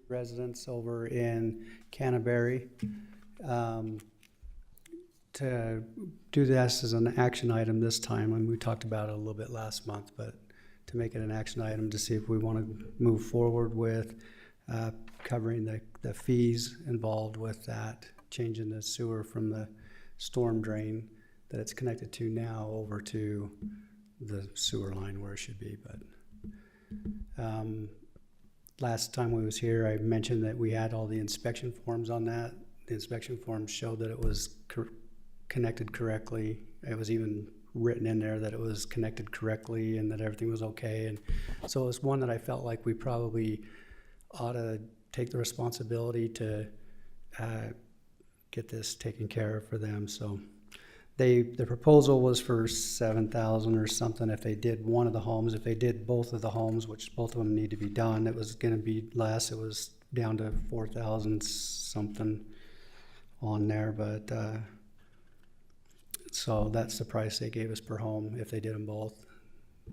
residents over in Canterbury. To do this as an action item this time, and we talked about it a little bit last month, but to make it an action item to see if we want to move forward with covering the fees involved with that, changing the sewer from the storm drain that it's connected to now over to the sewer line where it should be. But last time we was here, I mentioned that we had all the inspection forms on that. The inspection forms showed that it was connected correctly. It was even written in there that it was connected correctly and that everything was okay. And so it was one that I felt like we probably ought to take the responsibility to get this taken care of for them. So the proposal was for $7,000 or something if they did one of the homes. If they did both of the homes, which both of them need to be done, it was going to be less. It was down to $4,000 something on there, but so that's the price they gave us per home if they did them both.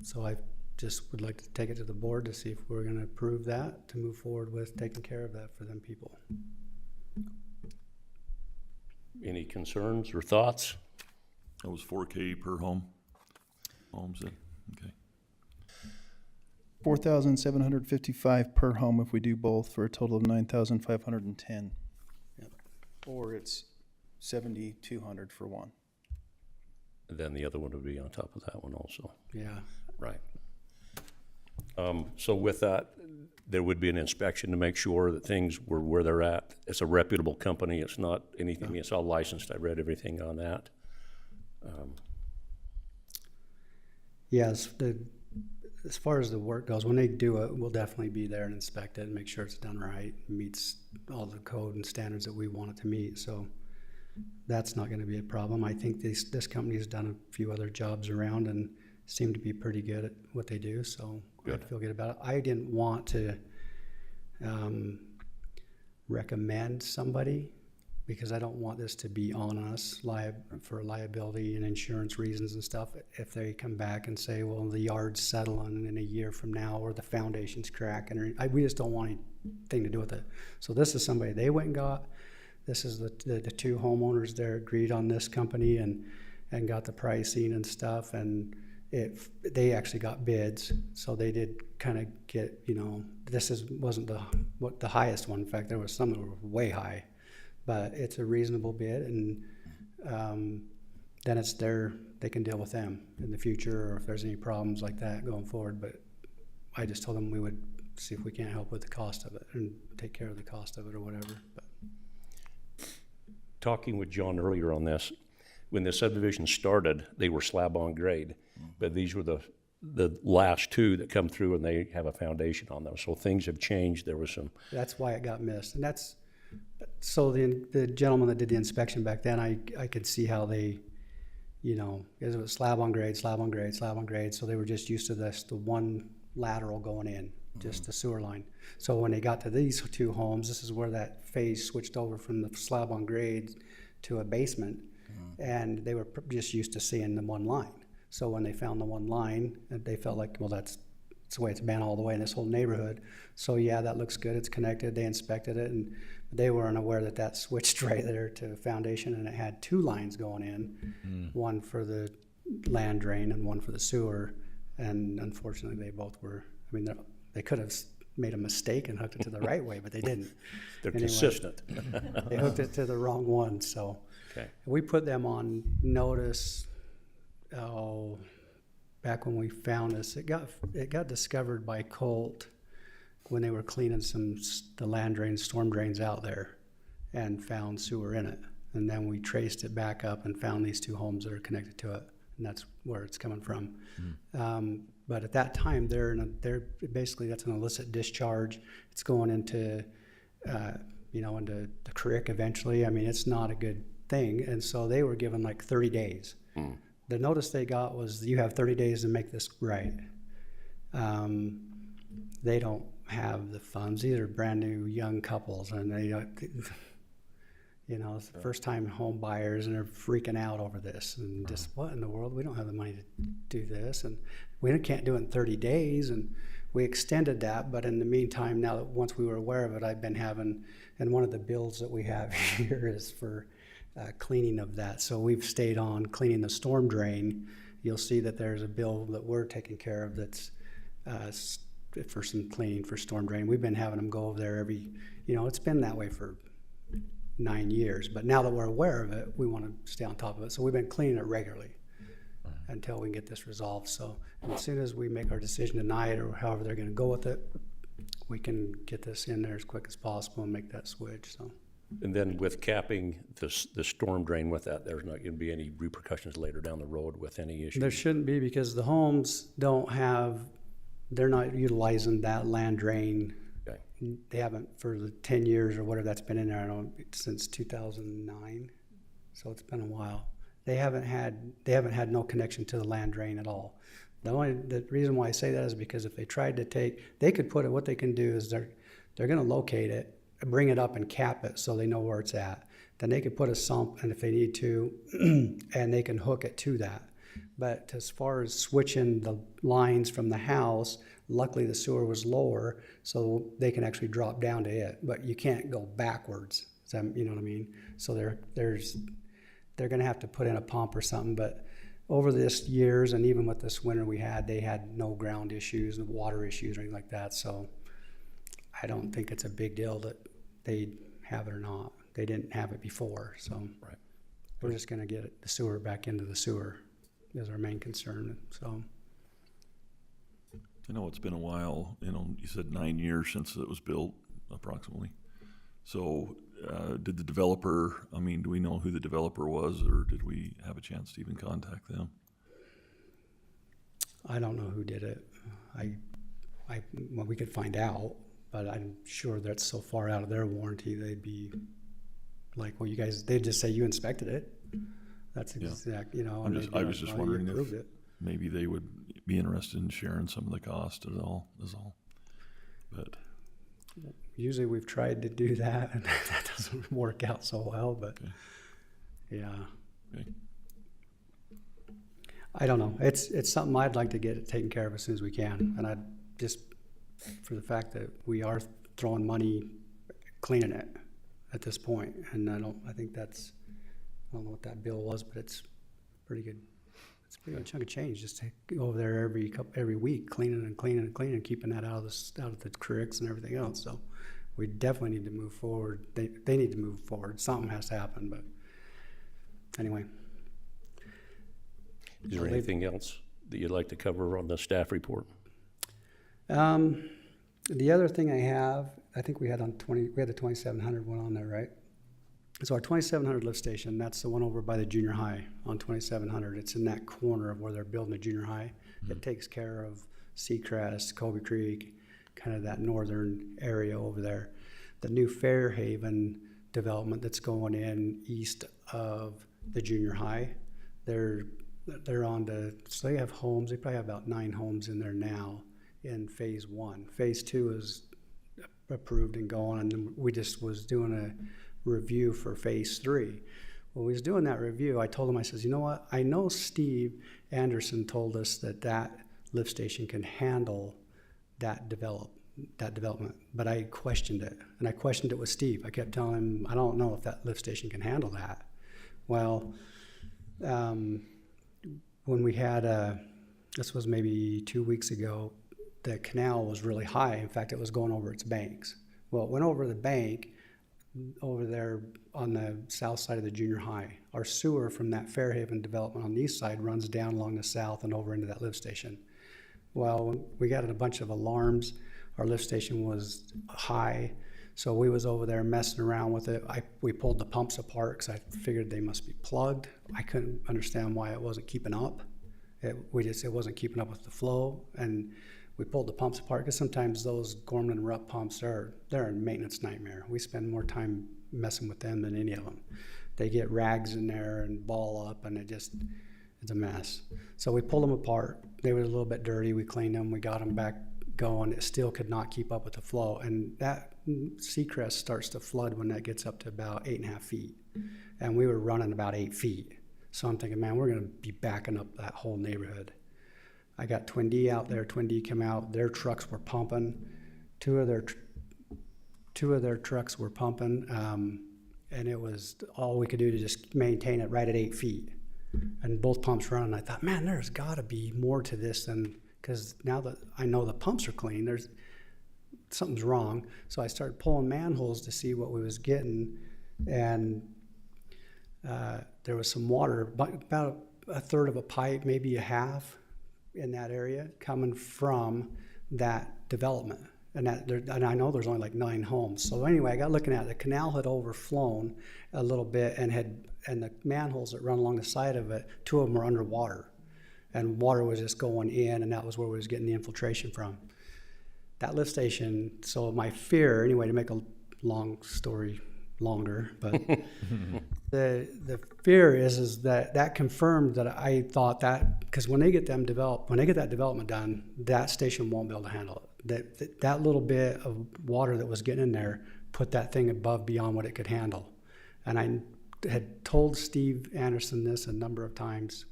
So I just would like to take it to the board to see if we're going to approve that, to move forward with taking care of that for them people. Any concerns or thoughts? That was $4K per home. Homes, okay. $4,755 per home if we do both, for a total of $9,510. Yep. Or it's $7,200 for one. Then the other one would be on top of that one also. Yeah. Right. So with that, there would be an inspection to make sure that things were where they're at. It's a reputable company. It's not anything, it's all licensed. I read everything on that. Yes, as far as the work goes, when they do it, we'll definitely be there and inspect it and make sure it's done right, meets all the code and standards that we want it to meet. So that's not going to be a problem. I think this company has done a few other jobs around and seem to be pretty good at what they do. So Good. I feel good about it. I didn't want to recommend somebody because I don't want this to be on us for liability and insurance reasons and stuff. If they come back and say, well, the yard's settling in a year from now or the foundation's cracking, we just don't want anything to do with it. So this is somebody they went and got. This is the two homeowners there agreed on this company and got the pricing and stuff, and they actually got bids, so they did kind of get, wasn't the highest one. In fact, there was some that were way high, but it's a reasonable bid, and then it's they can deal with them in the future or if there's any problems like that going forward. But I just told them we would see if we can't help with the cost of it and take care of the cost of it or whatever. But Talking with John earlier on this, when the subdivision started, they were slab on grade, but these were the last two that come through and they have a foundation on them. So things have changed. There was some. That's why it got missed, and so the gentleman that did the inspection back then, I could see how they, because it was slab on grade, slab on grade, slab on grade. So they were just used to the one lateral going in, just the sewer line. So when they got to these two homes, this is where that phase switched over from the slab on grade to a basement, and they were just used to seeing the one line. So when they found the one line, they felt like, well, that's the way it's been all the way in this whole neighborhood. So yeah, that looks good. It's connected. They inspected it, and they weren't aware that switched right there to foundation, and it had two lines going in, one for the land drain and one for the sewer. And unfortunately, they both were. I mean, they could have made a mistake and hooked it to the right way, but they didn't. They're anyway, consistent. They hooked it to the wrong one. So Okay. we put them on notice. Back when we found this, it got discovered by Colt when they were cleaning the land drains, storm drains out there, and found sewer in it. And then we traced it back up and found these two homes that are connected to it, and that's where it's coming from. But at that time, they're basically, that's an illicit discharge. It's going into into the creek eventually. I mean, it's not a good thing, and so they were given like 30 days. The notice they got was, you have 30 days to make this right. They don't have the funds. These are brand new young couples, and it's the first time home buyers, and they're freaking out over this and just, what in the world? We don't have the money to do this, and we can't do it in 30 days. And we extended that, but in the meantime, now that once we were aware of it, I've been having, and one of the bills that we have here is for cleaning of that. So we've stayed on cleaning the storm drain. You'll see that there's a bill that we're taking care of that's for some cleaning for storm drain. We've been having them go over there every, it's been that way for 9 years, but now that we're aware of it, we want to stay on top of it. So we've been cleaning it regularly until we can get this resolved. So as soon as we make our decision tonight or however they're going to go with it, we can get this in there as quick as possible and make that switch. So. And then with capping the storm drain with that, there's not going to be any repercussions later down the road with any issues? There shouldn't be, because the homes they're not utilizing that land drain. Okay. They haven't for the 10 years or whatever that's been in there, since 2009. So it's been a while. They haven't had no connection to the land drain at all. The reason why I say that is because if they tried to they could put it, what they can do is they're going to locate it, bring it up and cap it so they know where it's at. Then they could put a sump, and if they need to, and they can hook it to that. But as far as switching the lines from the house, luckily the sewer was lower, so they can actually drop down to it. But you can't go backwards. You know what I mean? So they're going to have to put in a pump or something. But over this years, and even with this winter they had no ground issues, no water issues or anything like that. So I don't think it's a big deal that they have it or not. They didn't have it before, so Right. We're just going to get the sewer back into the sewer is our main concern. So I know it's been a while, you said 9 years since it was built, approximately. So did the developer, do we know who the developer was, or did we have a chance to even contact them? I don't know who did it. Well, we could find out, but I'm sure that's so far out of their warranty, they'd be like, well, they'd just say you inspected it. That's exact, I was just wondering if it. maybe they would be interested in sharing some of the cost is all. But Usually we've tried to do that, and that doesn't work out so well, but Okay. yeah. Okay. I don't know. It's something I'd like to get it taken care of as soon as we can. And I just, for the fact that we are throwing money cleaning it at this point, and I don't know what that bill was, but it's pretty good. It's a pretty good chunk of change just to go over there every week, cleaning and cleaning and cleaning, keeping that out of the creeks and everything else. So we definitely need to move forward. They need to move forward. Something has to happen, but anyway. Is there anything else that you'd like to cover on the staff report? The other thing I think we had the 2700 one on there, right? So our 2700 lift station, that's the one over by the junior high on 2700. It's in that corner of where they're building the junior high. Mm-hmm. It takes care of Seacrest, Colby Creek, kind of that northern area over there. The new Fairhaven development that's going in east of the junior high, they're on so they have homes. They probably have about 9 homes in there now in phase 1. Phase 2 is approved and going, and we just was doing a review for phase 3. When we was doing that review, I told him, I says, you know what? I know Steve Anderson told us that lift station can handle that development, but I questioned it, and I questioned it with Steve. I kept telling him, I don't know if that lift station can handle that. Well, when we had this was maybe 2 weeks ago, the canal was really high. In fact, it was going over its banks. Well, it went over the bank over there on the south side of the junior high. Our sewer from that Fairhaven development on the east side runs down along the south and over into that lift station. Well, we got a bunch of alarms. Our lift station was high, so we was over there messing around with it. We pulled the pumps apart because I figured they must be plugged. I couldn't understand why it wasn't keeping up. It wasn't keeping up with the flow, and we pulled the pumps apart because sometimes those Gorman and Rupp pumps they're a maintenance nightmare. We spend more time messing with them than any of them. They get rags in there and ball up, and it's a mess. So we pulled them apart. They were a little bit dirty. We cleaned them. We got them back going. It still could not keep up with the flow, and that Seacrest starts to flood when that gets up to about 8.5 feet, and we were running about 8 feet. So I'm thinking, man, we're going to be backing up that whole neighborhood. I got Twin D out there. Twin D came out. Their trucks were pumping. Two of their trucks were pumping, and it was all we could do to just maintain it right at 8 feet. And both pumps running. I thought, man, there's got to be more to this than, because now that I know the pumps are clean, there's something's wrong. So I started pulling manholes to see what we was getting, and there was some water, about a third of a pipe, maybe a half, in that area coming from that development. And I know there's only like 9 homes. So anyway, I got looking at it. The canal had overflown a little bit, and the manholes that run along the side of it, 2 of them were underwater, and water was just going in, and that was where we was getting the infiltration from. That lift station. So my fear, anyway, to make a long story longer, but the fear is that confirmed that I thought that, because when they get that development done, that station won't be able to handle it. That little bit of water that was getting in there put that thing above beyond what it could handle. And I had told Steve Anderson this a number of times.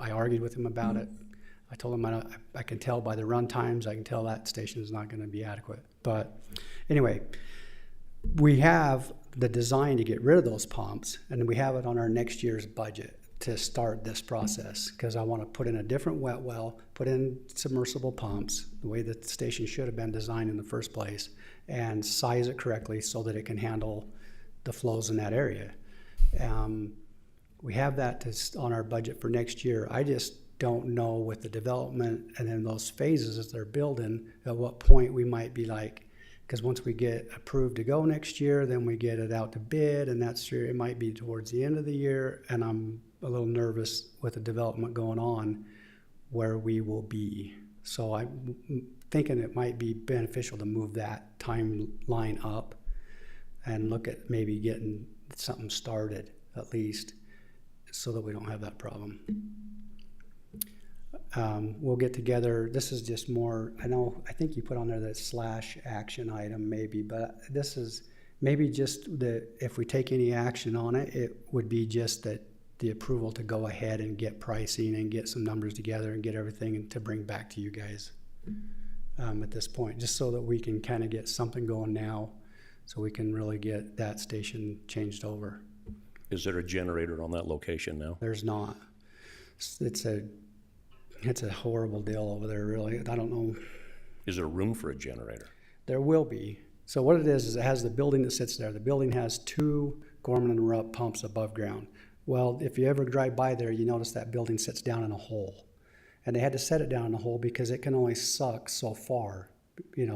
I argued with him about it. I told him I can tell by the run times, I can tell that station is not going to be adequate. But anyway, we have the design to get rid of those pumps, and we have it on our next year's budget to start this process, because I want to put in a different wet well, put in submersible pumps, the way that the station should have been designed in the first place, and size it correctly so that it can handle the flows in that area. We have that on our budget for next year. I just don't know with the development and then those phases as they're building, at what point we might be like, because once we get approved to go next year, then we get it out to bid, and that's true. It might be towards the end of the year, and I'm a little nervous with the development going on where we will be. So I'm thinking it might be beneficial to move that timeline up and look at maybe getting something started at least, so that we don't have that problem. We'll get together. This is just more, I think you put on there that / action item maybe, but this is maybe just if we take any action on it, it would be just that the approval to go ahead and get pricing and get some numbers together and get everything to bring back to you guys at this point, just so that we can kind of get something going now, so we can really get that station changed over. Is there a generator on that location now? There's not. It's a horrible deal over there, really. I don't know. Is there room for a generator? There will be. So what it is it has the building that sits there. The building has 2 Gorman and Rupp pumps above ground. Well, if you ever drive by there, you notice that building sits down in a hole. And they had to set it down in a hole because it can only suck so far,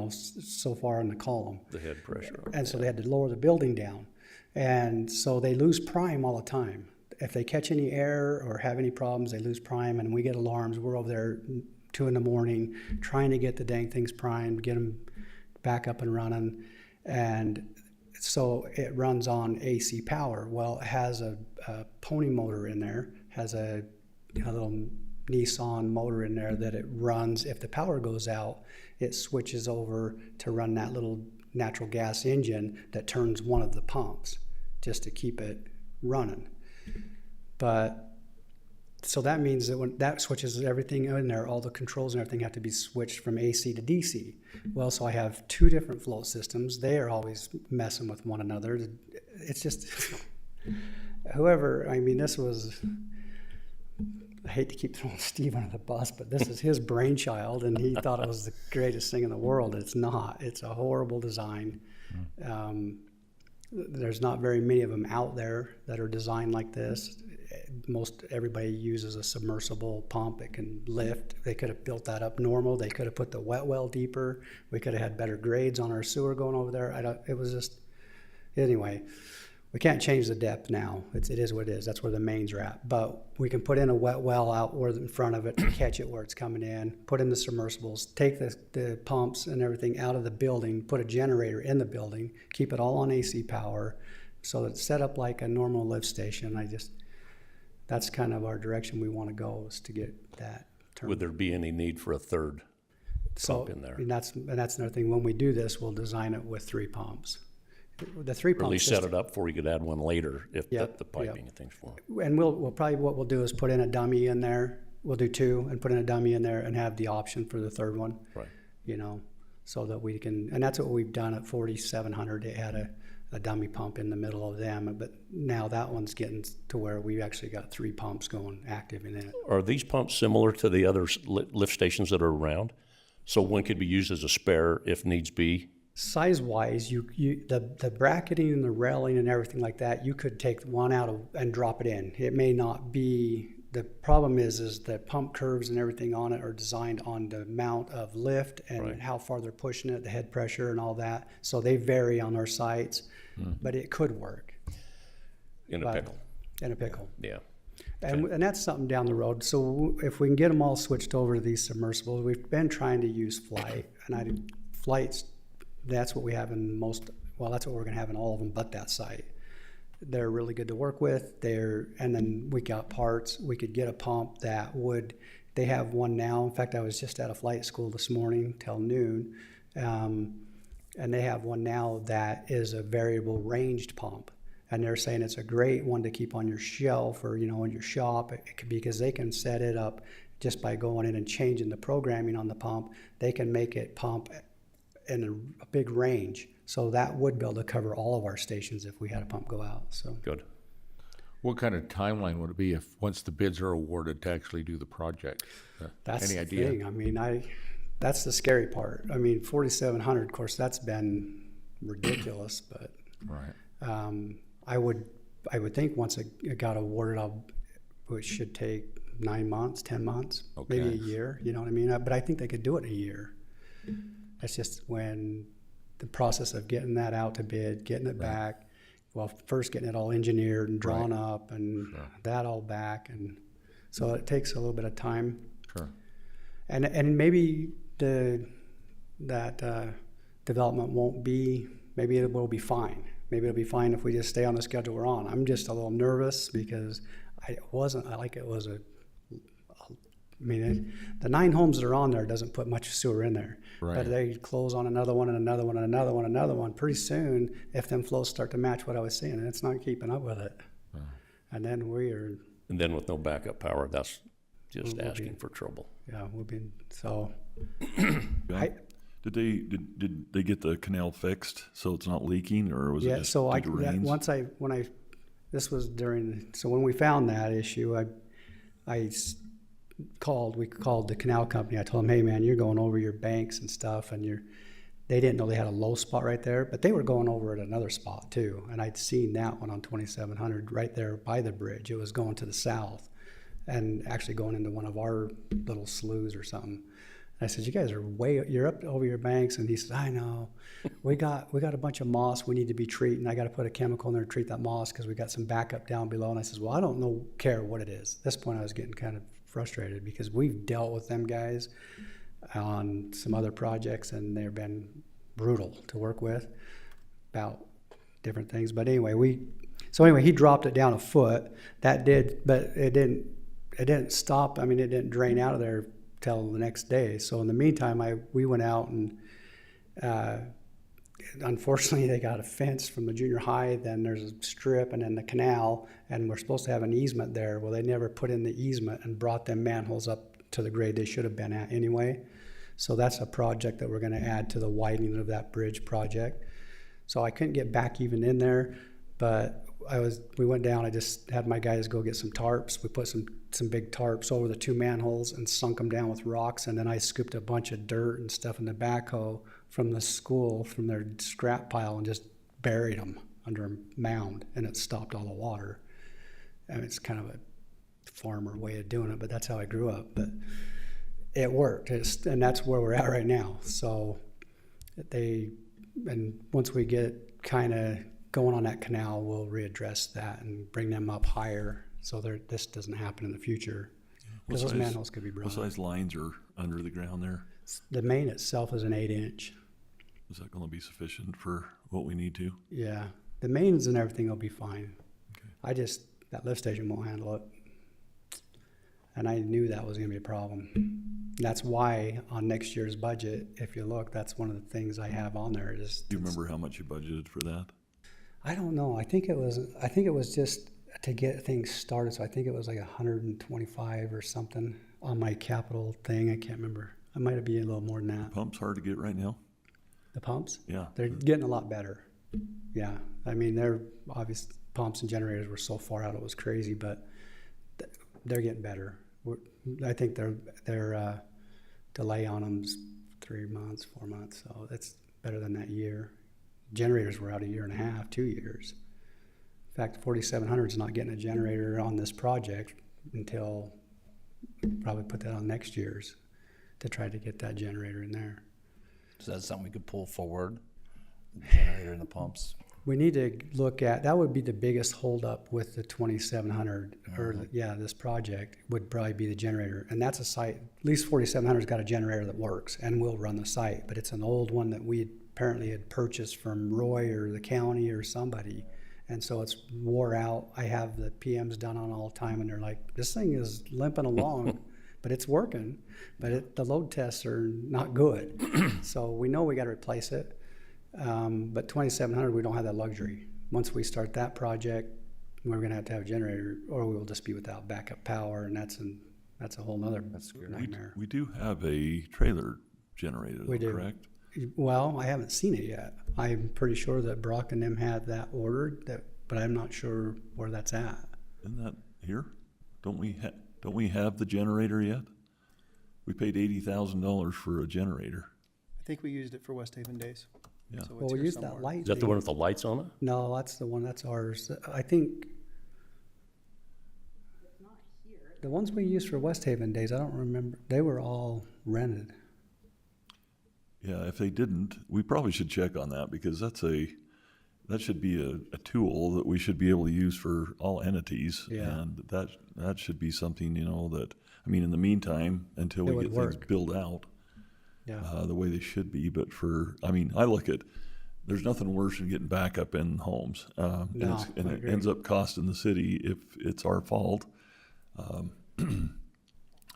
so far in the column. The head pressure. And so they had to lower the building down. And so they lose prime all the time. If they catch any air or have any problems, they lose prime, and we get alarms. We're over there 2 a.m. trying to get the dang things primed, get them back up and running. And so it runs on AC power. Well, it has a pony motor in there, has a little Nissan motor in there that it runs. If the power goes out, it switches over to run that little natural gas engine that turns one of the pumps just to keep it running. But so that means that when that switches everything in there, all the controls and everything have to be switched from AC to DC. Well, so I have 2 different float systems. They are always messing with one another. It's just, this was, I hate to keep throwing Steve under the bus, but this is his brainchild, and he thought it was the greatest thing in the world. It's not. It's a horrible design. There's not very many of them out there that are designed like this. Most everybody uses a submersible pump. It can lift. They could have built that up normal. They could have put the wet well deeper. We could have had better grades on our sewer going over there. It was just, anyway, we can't change the depth now. It is what it is. That's where the mains are at. But we can put in a wet well out where in front of it to catch it where it's coming in, put in the submersibles, take the pumps and everything out of the building, put a generator in the building, keep it all on AC power, so that it's set up like a normal lift station. That's kind of our direction we want to go, is to get that turned. Would there be any need for a third pump in there? And that's another thing. When we do this, we'll design it with 3 pumps. The 3 pumps. Or at least set it up before you could add one later if Yep, the piping and things for it. And we'll probably, what we'll do is put in a dummy in there we'll do 2 and put in a dummy in there and have the option for the third one. Right. You know, so that we can, and that's what we've done at 4,700. It had a dummy pump in the middle of them, but now that one's getting to where we actually got 3 pumps going active in it. Are these pumps similar to the other lift stations that are around? So one could be used as a spare if needs be? Size-wise, the bracketing and the railing and everything like that, you could take one out and drop it in. It may not be. The problem is the pump curves and everything on it are designed on the amount of lift and Right. how far they're pushing it, the head pressure and all that. So they vary on our sites, but it could work In a But- pickle? in a pickle. Yeah. And that's something down the road. So if we can get them all switched over to these submersibles, we've been trying to use Flight, and Flight's, that's what we have in most, well, that's what we're gonna have in all of them but that site. They're really good to work with. And then we got parts. We could get a pump that they have one now. In fact, I was just at a flight school this morning till noon. And they have one now that is a variable ranged pump. And they're saying it's a great one to keep on your shelf or, in your shop. It could, because they can set it up just by going in and changing the programming on the pump. They can make it pump in a big range. So that would be able to cover all of our stations if we had a pump go out. So Good. What kind of timeline would it be if, once the bids are awarded, to actually do the project? that's Any the idea? thing. I mean, that's the scary part. I mean, 4,700, of course, that's been ridiculous, but Right. I would think once it got awarded, it should take 9 months, 10 months, maybe a Okay. year. You know what I mean? But I think they could do it in a year. That's just when the process of getting that out to bid, getting it back. Well, first getting it all engineered and drawn up, and that all back, and so it takes a little bit of time. Sure. And maybe that development won't be. Maybe it will be fine. Maybe it'll be fine if we just stay on the schedule we're on. I'm just a little nervous because I mean, the 9 homes that are on there doesn't put much sewer in there. Right. But they close on another one and another one and another one and another one. Pretty soon, if them flows start to match what I was seeing, it's not keeping up with it. And then And then with no backup power, that's just We'll be- asking for trouble. we've been, so. Yeah. Did they get the canal fixed so it's not leaking, or was it Yeah, just so due to rains? This was so when we found that issue, we called the canal company. I told them, hey man, you're going over your banks and stuff, and they didn't know they had a low spot right there, but they were going over at another spot too. And I'd seen that one on 2,700 right there by the bridge. It was going to the south and actually going into one of our little sloughs or something. I said, you guys are you're up over your banks. And he said, I know. We got a bunch of moss we need to be treating. I got to put a chemical in there to treat that moss because we got some backup down below. And I says, well, I don't care what it is. At this point, I was getting kind of frustrated because we've dealt with them guys on some other projects, and they've been brutal to work with about different things. But anyway, he dropped it down a foot. That did, but it didn't stop. I mean, it didn't drain out of there till the next day. So in the meantime, we went out and unfortunately they got a fence from the junior high, then there's a strip and then the canal, and we're supposed to have an easement there. Well, they never put in the easement and brought them manholes up to the grade they should have been at anyway. So that's a project that we're going to add to the widening of that bridge project. So I couldn't get back even in there, but we went down. I just had my guys go get some tarps. We put some big tarps over the 2 manholes and sunk them down with rocks. And then I scooped a bunch of dirt and stuff in the backhoe from the school, from their scrap pile, and just buried them under a mound. And it stopped all the water. And it's kind of a farmer way of doing it, but that's how I grew up. But it worked. And that's where we're at right now. So and once we get kind of going on that canal, we'll readdress that and bring them up higher so this doesn't happen in the future. Because those manholes could be What brought. size lines are under the ground there? The main itself is an 8-inch. Is that going to be sufficient for what we need to? Yeah, the mains and everything will be fine. Okay. That lift station won't handle it. And I knew that was going to be a problem. That's why on next year's budget, if you look, that's one of the things I have on there. Do you remember how much you budgeted for that? I don't know. I think it was just to get things started. So I think it was like 125 or something. on my capital thing, I can't remember. I might be a little more than that. Pump's hard to get right now? The pumps? Yeah. They're getting a lot better. Yeah, I mean, they're obvious pumps and generators were so far out it was crazy, but they're getting better. I think their delay on them's 3 months, 4 months, so that's better than that year. Generators were out 1.5 years, 2 years. In fact, 4700 is not getting a generator on this project until probably put that on next year's to try to get that generator in there. So that's something we could pull forward, the generator and the pumps. We need to look at, that would be the biggest holdup with the 2700, or this project would probably be the generator. And that's a site, at least 4700's got a generator that works and will run the site, but it's an old one that we apparently had purchased from Roy or the county or somebody. And so it's wore out. I have the PMs done on all the time and they're like, this thing is limping along, but it's working, but the load tests are not good. So we know we got to replace it. But 2700, we don't have that luxury. Once we start that project, we're going to have a generator, or we will just be without backup power, and that's a whole nother nightmare. We do have a trailer generator, We do. correct? Well, I haven't seen it yet. I'm pretty sure that Brock and them had that ordered, but I'm not sure where that's at. Isn't that here? Don't we have the generator yet? We paid $80,000 for a generator. I think we used it for West Haven Days. Yeah. So Well, it's we here used that somewhere. light Is that the thing. one with the lights on it? No, that's the one. That's ours. I think the ones we used for West Haven days, I don't remember. They were all rented. Yeah, if they didn't, we probably should check on that because that should be a tool that we should be able to use for all entities. Yeah. And that should be something, that, I mean, in the meantime, until It we would get things work. built out, Yeah. the way they should be, but I look at, there's nothing worse than getting backup in homes. And No, it I agree. ends up costing the city if it's our fault.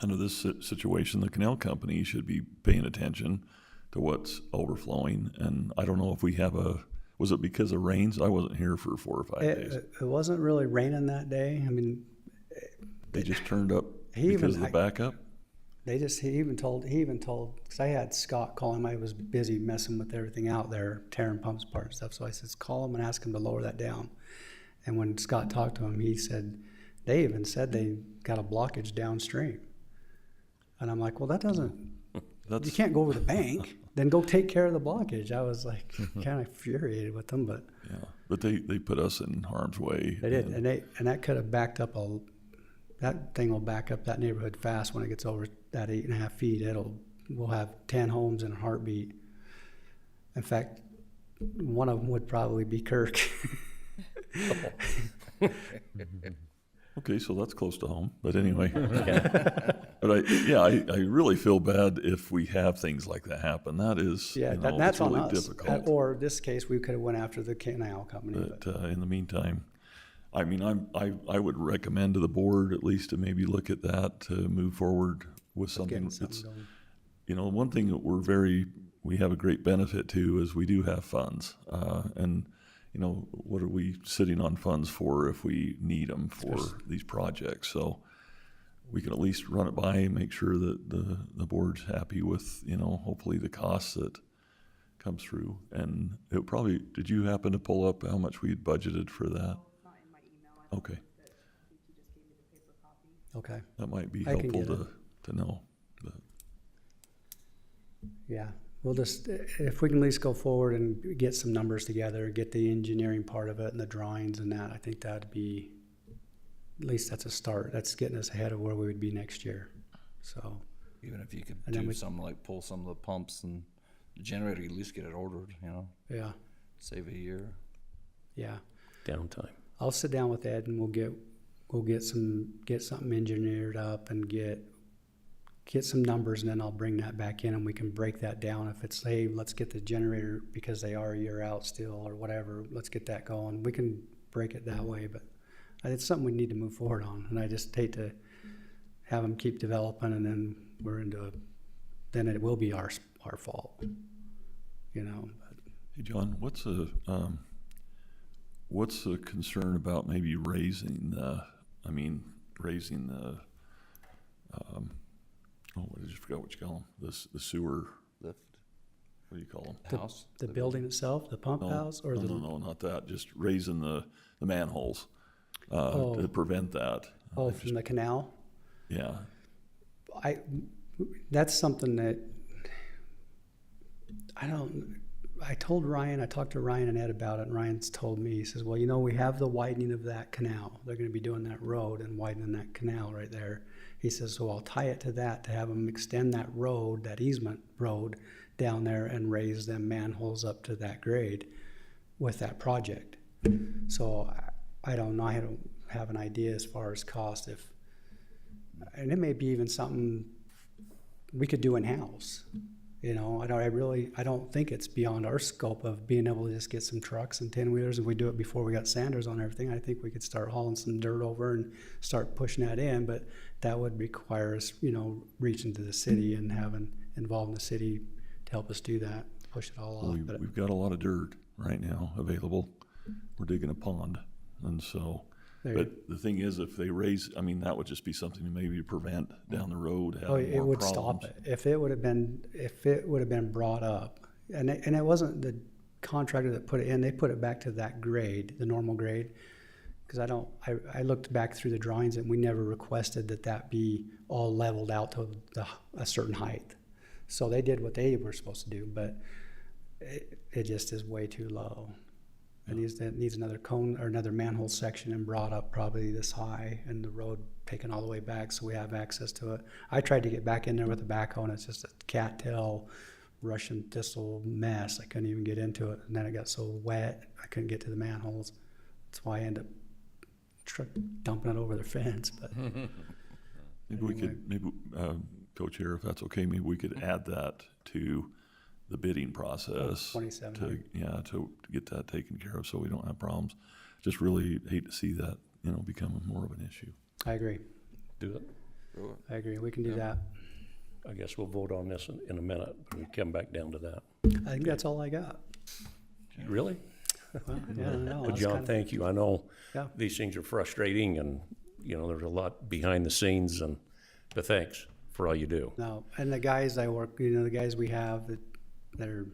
Under this situation, the canal company should be paying attention to what's overflowing. And I don't know if we have was it because of rains? I wasn't here for 4 or 5 days. It wasn't really raining that day. I mean, They just turned up He because even- of the backup? he even told, because I had Scott call him. I was busy messing with everything out there, tearing pumps apart and stuff. So I says, call him and ask him to lower that down. And when Scott talked to him, he said, they even said they got a blockage downstream. And I'm like, well, that doesn't, That's, you can't go over the bank. Then go take care of the blockage. I was like kind of infuriated with them, but yeah, but they put us in harm's way. they did. And that could have backed up that thing will back up that neighborhood fast when it gets over that 8.5 feet. We'll have 10 homes in a heartbeat. In fact, one of them would probably be Kirk. Okay, so that's close to home, but anyway. But I really feel bad if we have things like that happen. That is, Yeah, it's that's on really us. difficult. Or this case, we could have went after the canal company. But in the meantime, I mean, I would recommend to the board at least to maybe look at that to move forward with something. Getting It's, something going. one thing that we have a great benefit to is we do have funds. And, what are we sitting on funds for if we need them for these projects? So we can at least run it by and make sure that the board's happy with, hopefully the costs that come through. And it probably, did you happen to pull up how much we had budgeted for that? Not in my email. I Okay, think you just gave me the paper copy. Okay. that might be I can helpful get to know. But Yeah, we'll just, if we can at least go forward and get some numbers together, get the engineering part of it and the drawings and that, I think that'd be, at least that's a start. That's getting us ahead of where we would be next year. So, Even if you could And then do we- something like pull some of the pumps and the generator, at least get it ordered, yeah, save a year. yeah. Downtime. I'll sit down with Ed and we'll get something engineered up and get some numbers, and then I'll bring that back in and we can break that down. If it's, hey, let's get the generator because they are a year out still or whatever, let's get that going. We can break it that way, but it's something we need to move forward on. And I just hate to have them keep developing and then then it will be our fault, But hey, John, what's the concern about maybe raising the oh, I just forgot what you call them, the sewer, Lift what do you call them? house. The building itself, the pump house, or the? No, not that, just raising the manholes, Oh. to prevent that. Oh, from the canal? Yeah, That's something that I told Ryan, I talked to Ryan and Ed about it, and Ryan's told me, he says, well, we have the widening of that canal. They're gonna be doing that road and widening that canal right there. He says, so I'll tie it to that, to have them extend that road, that easement road down there and raise them manholes up to that grade with that project. So I don't know, I don't have an idea as far as cost and it may be even something we could do in-house. I don't think it's beyond our scope of being able to just get some trucks and 10-wheelers. If we do it before we got Sanders on everything, I think we could start hauling some dirt over and start pushing that in, but that would require us, reaching to the city and involving the city to help us do that, push it all off. But we've got a lot of dirt right now available. We're digging a pond, and so, There but the thing is, if they raise, that would just be something to maybe prevent down the road Oh, having it more would problems. stop it. If it would have been brought up, and it wasn't the contractor that put it in, they put it back to that grade, the normal grade. Because I looked back through the drawings and we never requested that be all leveled out to a certain height. So they did what they were supposed to do, but it just is way too low. It needs another cone or another manhole section and brought up probably this high, and the road taken all the way back so we have access to it. I tried to get back in there with a backhoe and it's just a cattail Russian thistle mess. I couldn't even get into it, and then it got so wet I couldn't get to the manholes. That's why I ended up dumping it over the fence. But Maybe we could, Co-Chair, if that's okay, maybe we could add that to the bidding process. 2700. To get that taken care of so we don't have problems. Just really hate to see that, becoming more of an issue. I agree. Do it. I agree. We can do that. I guess we'll vote on this in a minute, when we come back down to that. I think that's all I got. Really? Well, yeah, I don't know. Well, That's John, kinda- thank you. I know Yeah. these things are frustrating and, there's a lot behind the scenes but thanks for all you do. No, and the guys I work, the guys we have that are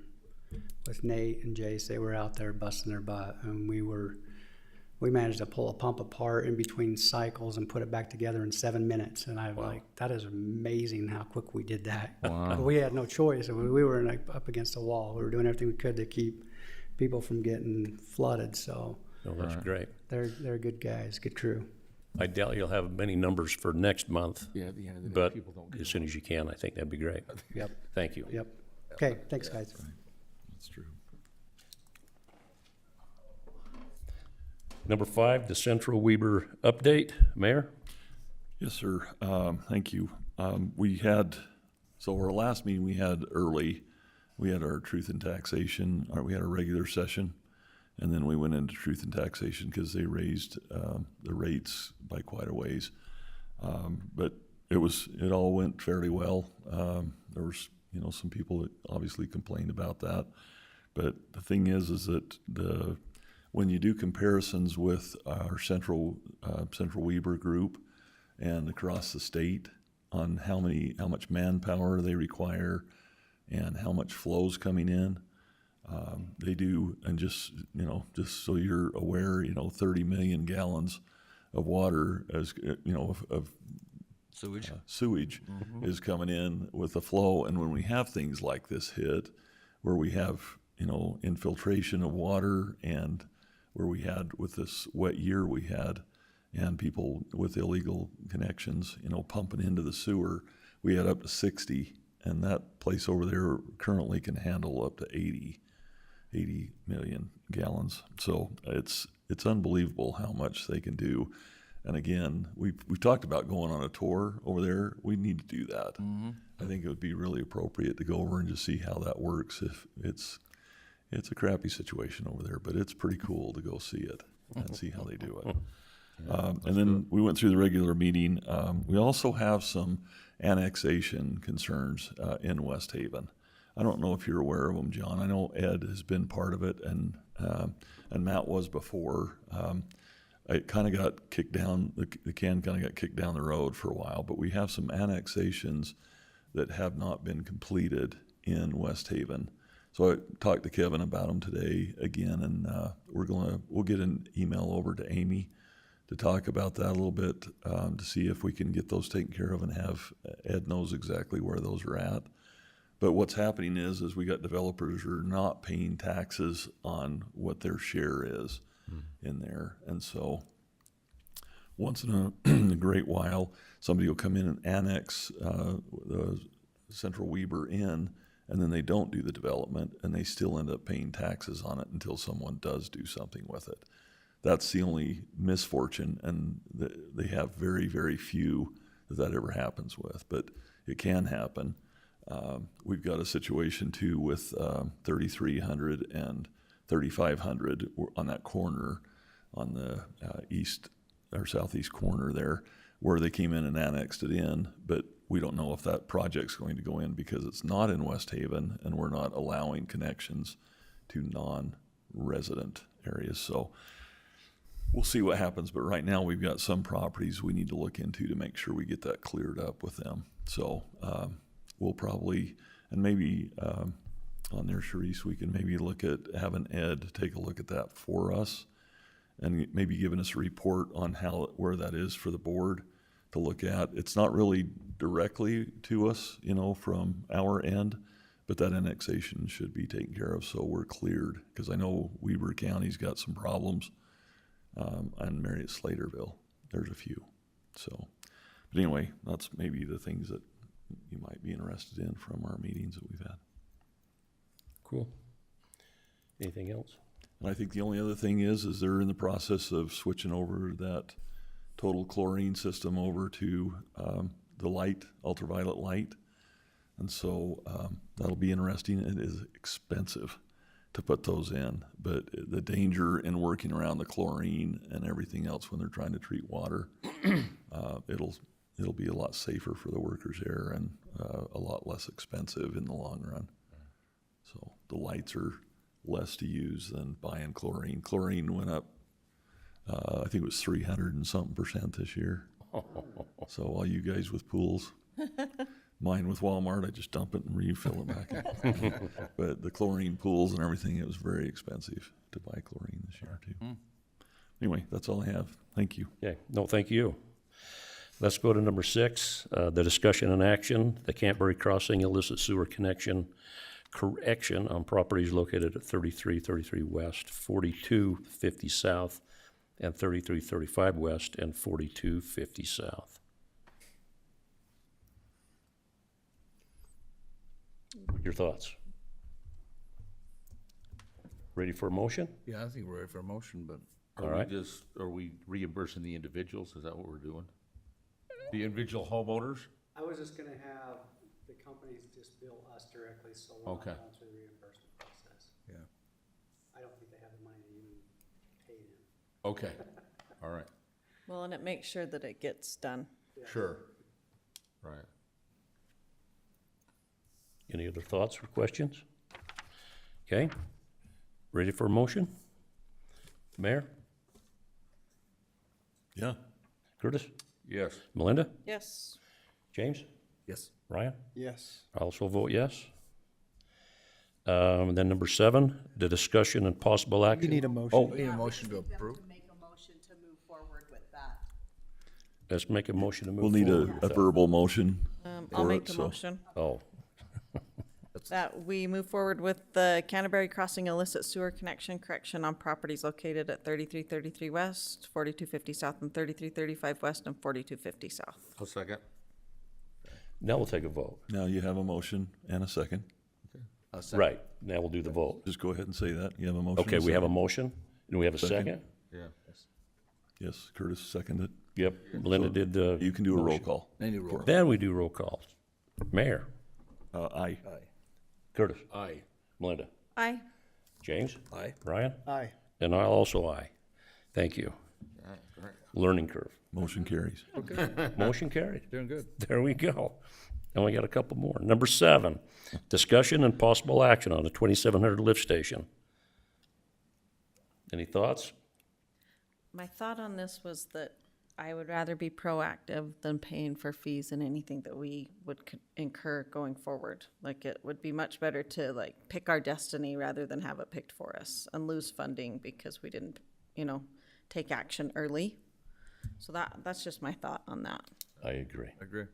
with Nate and Jace, they were out there busting their butt, and we managed to pull a pump apart in between cycles and put it back together in 7 minutes. And I'm like, that is amazing how quick we did that. Wow. We had no choice. We were up against a wall. We were doing everything we could to keep people from getting flooded. So No, that's great. they're good guys, good crew. I doubt you'll have many numbers for next month, Yeah, at the end of the day, but people don't get as soon as you can, I think that'd be great. Yep, Thank you. yep. Okay, thanks, guys. That's true. Number 5, the Central Weber update. Mayor? Yes, sir. Thank you. Our last meeting we had early, we had our truth and taxation, or we had our regular session, and then we went into truth and taxation because they raised the rates by quite a ways. But it all went fairly well. There was, some people that obviously complained about that. But the thing is that when you do comparisons with our Central Weber group and across the state on how much manpower they require and how much flow's coming in, they do, and just so you're aware, 30 million gallons of water of Sewage. sewage is coming in with the flow. And when we have things like this hit, where we have, infiltration of water, and where we had with this wet year we had, and people with illegal connections, pumping into the sewer, we had up to 60, and that place over there currently can handle up to 80 million gallons. So it's unbelievable how much they can do. And again, we've talked about going on a tour over there. We need to do that. I think it would be really appropriate to go over and just see how that works. If it's a crappy situation over there, but it's pretty cool to go see it and see how they do it. And then we went through the regular meeting. We also have some annexation concerns in West Haven. I don't know if you're aware of them, John. I know Ed has been part of it, and Matt was before. It kind of got kicked down, the can kind of got kicked down the road for a while, but we have some annexations that have not been completed in West Haven. So I talked to Kevin about them today again, and we'll get an email over to Amy to talk about that a little bit, to see if we can get those taken care of and have Ed knows exactly where those are at. But what's happening is we got developers who are not paying taxes on what their share is in there. And so once in a great while, somebody will come in and annex the Central Weber in, and then they don't do the development, and they still end up paying taxes on it until someone does do something with it. That's the only misfortune, and they have very, very few that ever happens with, but it can happen. We've got a situation too with 3300 and 3500 on that corner on the east or southeast corner there, where they came in and annexed it in, but we don't know if that project's going to go in because it's not in West Haven, and we're not allowing connections to non-resident areas. So we'll see what happens, but right now we've got some properties we need to look into to make sure we get that cleared up with them. So we'll probably, and maybe on there, Sharice, we can maybe look at having Ed take a look at that for us, and maybe giving us a report on where that is for the board to look at. It's not really directly to us, from our end, but that annexation should be taken care of so we're cleared, because I know Weber County's got some problems on Marriott Slaterville. There's a few. So, but anyway, that's maybe the things that you might be interested in from our meetings that we've had. Cool. Anything else? And I think the only other thing is they're in the process of switching over that total chlorine system over to the light, ultraviolet light. And so that'll be interesting. It is expensive to put those in, but the danger in working around the chlorine and everything else when they're trying to treat water, it'll be a lot safer for the workers there, and a lot less expensive in the long run. So the lights are less to use than buying chlorine. Chlorine went up, I think it was 300 and something% this year. So all you guys with pools, mine with Walmart, I just dump it and refill it back in. But the chlorine pools and everything, it was very expensive to buy chlorine this year too. Anyway, that's all I have. Thank you. Okay, no, thank you. Let's go to number 6, the discussion and action, the Canterbury Crossing illicit sewer connection correction on properties located at 3333 West, 4250 South, and 3335 West, and 4250 South. Your thoughts? Ready for a motion? Yeah, I think we're ready for a motion, but All right. Are we reimbursing the individuals? Is that what we're doing? The individual homeowners? I was just gonna have the companies just bill us directly, so we're not Okay. going through the reimbursement process. yeah. I don't think they have the money to even pay them. Okay, all right, Well, and it makes sure that it gets done. sure. Right. Any other thoughts or questions? Okay, ready for a motion? Mayor? Yeah. Curtis? Yes. Melinda? Yes. James? Yes. Ryan? Yes. I also vote yes. Then number 7, the discussion and possible action. You need a motion. Oh, We need a motion to Them approve. to make a motion to move forward with that. let's make a motion to move We'll need forward a with that. verbal motion. I'll For make it, the so- motion Oh, that we move forward with the Canterbury Crossing illicit sewer connection correction on properties located at 3333 West, 4250 South, and 3335 West, and 4250 South. I'll second. now we'll take a vote. Now you have a motion and a second. I'll second. Right, now we'll do the vote. Just go ahead and say that. You have a motion. Okay, and we have a second. motion. Do we have a Second. second? Yeah. Yes, Curtis seconded. Yep, Melinda did the. You can do a roll motion. call. Any roll. Then we do roll calls. Mayor? Aye. Aye. Curtis? Aye. Melinda? Aye. James? Aye. Ryan? Aye. And I also aye. Thank you. Learning curve. Motion carries. Motion carried. Doing good. There we go. And we got a couple more. Number 7, discussion and possible action on the 2700 lift station. Any thoughts? My thought on this was that I would rather be proactive than paying for fees and anything that we would incur going forward. Like, it would be much better to like pick our destiny rather than have it picked for us and lose funding because we didn't, take action early. So that's just my thought on that. I agree. Agree.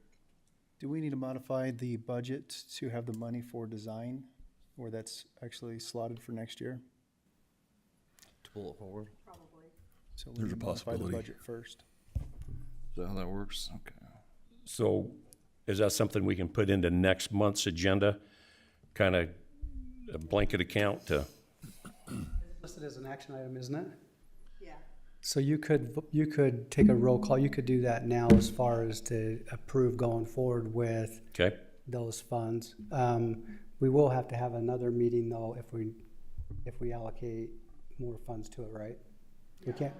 Do we need to modify the budget to have the money for design, where that's actually slotted for next year? To pull it forward. Probably. So we There's a need to modify the possibility. budget first. Is that how that works? Okay. So is that something we can put into next month's agenda? Kind of a blanket account to, Listed as an action item, isn't it? Yeah. So you could take a roll call, you could do that now as far as to approve going forward with okay? those funds. We will have to have another meeting though if we allocate more funds to it, right? We can't,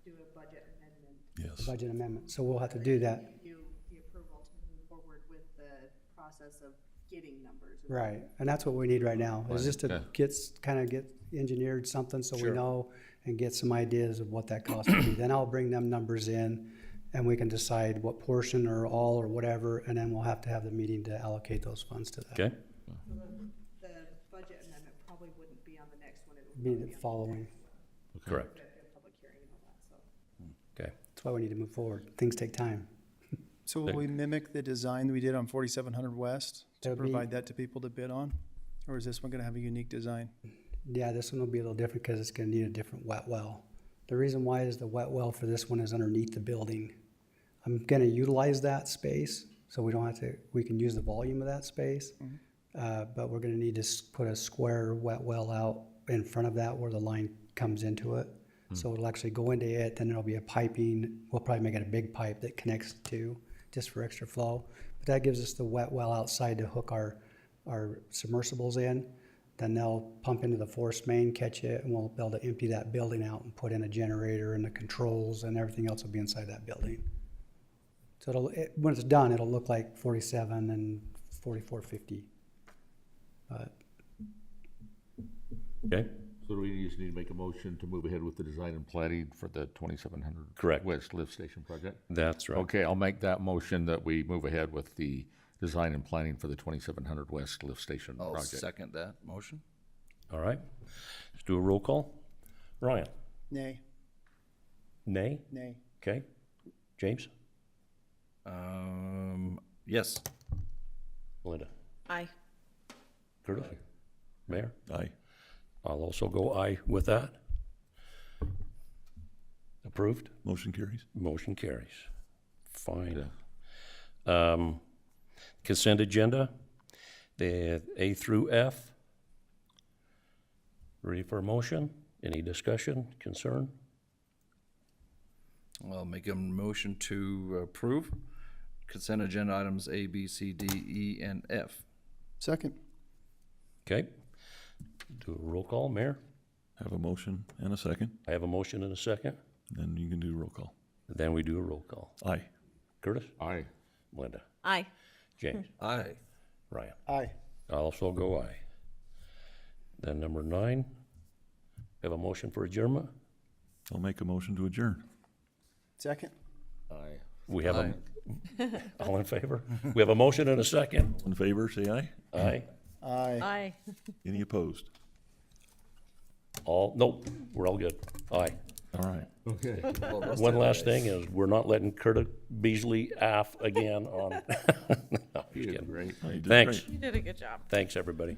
Do a budget amendment. Yes. budget amendment, so we'll have to do that. Give you the approval to move forward with the process of getting numbers. Right, and that's what we need right now, is just to Yeah. get engineered something so we know and get some ideas of what that cost would be. Then I'll bring them numbers in and we can decide what portion or all or whatever, and then we'll have to have the meeting to allocate those funds to that. Okay? The budget amendment probably wouldn't be on the next one. It would Be probably the be on following, Correct. the public hearing and all that, so. Okay. that's why we need to move forward, things take time. So will we mimic the design we did on 4700 West to That'd be- provide that to people to bid on? Or is this one gonna have a unique design? Yeah, this one will be a little different because it's gonna need a different wet well. The reason why is the wet well for this one is underneath the building. I'm gonna utilize that space, so we don't have to, we can use the volume of that space. But we're gonna need to put a square wet well out in front of that where the line comes into it. So it'll actually go into it, then there'll be a piping, we'll probably make it a big pipe that connects the two, just for extra flow. But that gives us the wet well outside to hook our submersibles in. Then they'll pump into the force main, catch it, and we'll be able to empty that building out and put in a generator and the controls and everything else will be inside that building. So when it's done, it'll look like 47 and 4450. But Okay? So do we just need to make a motion to move ahead with the design and planning for the 2700 Correct. West Lift Station project? That's right. Okay, I'll make that motion that we move ahead with the design and planning for the 2700 West Lift Station I'll project. second that motion. All right. Let's do a roll call. Ryan? Nay, Nay? nay. Okay. James? Yes. Linda? Aye. Curtis? Mayor? Aye. I'll also go aye with that. Approved? Motion carries. Motion carries. Fine. Consent agenda, the A through F. Ready for a motion? Any discussion, concern? I'll make a motion to approve consent agenda items A, B, C, D, E, and F. Second. Okay. Do a roll call, Mayor? Have a motion and a second, I have a motion and a second. then you can do roll call. Then we do a roll call. Aye. Curtis? Aye. Linda? Aye. James? Aye. Ryan? Aye. I'll also go aye. Then number 9, have a motion for adjournment. I'll make a motion to adjourn. Second. Aye. We have a, all in favor? We have a motion and a second. In favor, say aye. Aye. Aye. Aye. Any opposed? All, nope, we're all good. Aye. All right. Okay. Well, that's One it. last thing is, we're not letting Curtis Beasley off again on, no, just He is kidding. great. Oh, you did Thanks. great. You did a good job. Thanks, everybody.